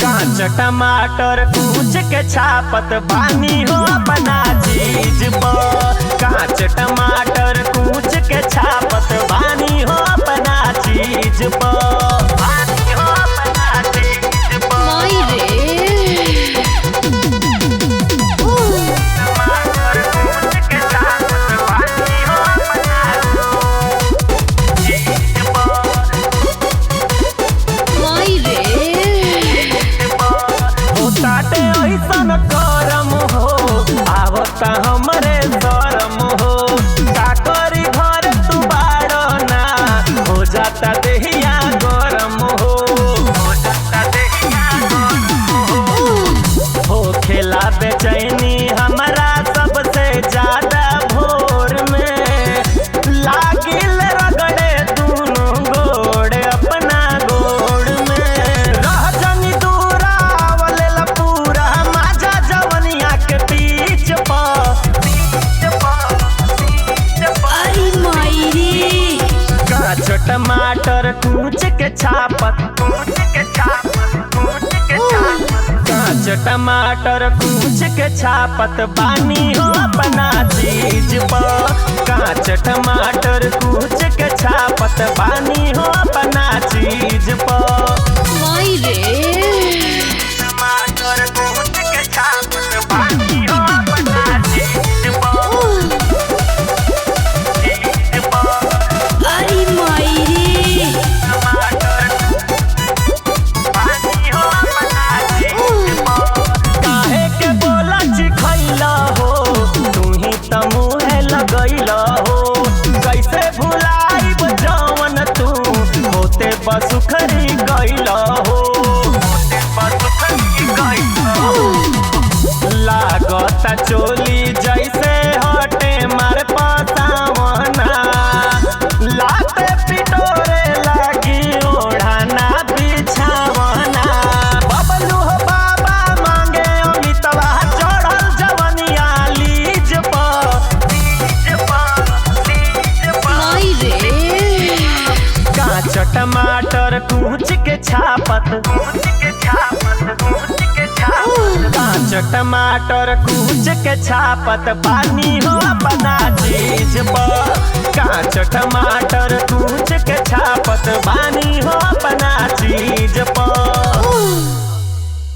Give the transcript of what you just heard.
कांच टमाटर कूच के छापत बानी हो अपना चीज पर। कांच टमाटर कूच के छापत बानी हो अपना चीज पर। करम हो आवता हमरे शरम हो का करी घर तू बाड़ो ना हो जाता देहिया गरम हो जाता देहिया गरम हो खेला बेचैनी हमारा सबसे ज्यादा भोर में लागिल रगड़े दोनों गोड़ अपना गोड़ में रह जनी दूरा आवलेला पूरा माजा जवनिया के बीच कांच टमाटर कूच के छापत कांच टमाटर कूच के छापत बानी हो अपना चीज पर। कांच टमाटर कूच के छापत बानी हो अपना चीज पर। टमाटर कूच के छापत बानी हो अपना चीज पर। काहे के बोला चिखैला हो तू ही तमुहे लगैला हो कैसे भुलाइब जवन तू होते बसुखरी गैला हो लागता चोली जैसे हटे मार पसावना लाते पिटोरे लागी ओढ़ाना बिछावना बबलू हो बाबा मांगे अमितवा चढ़ल जवनिया लीज पर। कांच टमाटर कूच के छापत कांच टमाटर कूच के छापत बानी हो अपना चीज पर। कांच टमाटर कूच के छापत बानी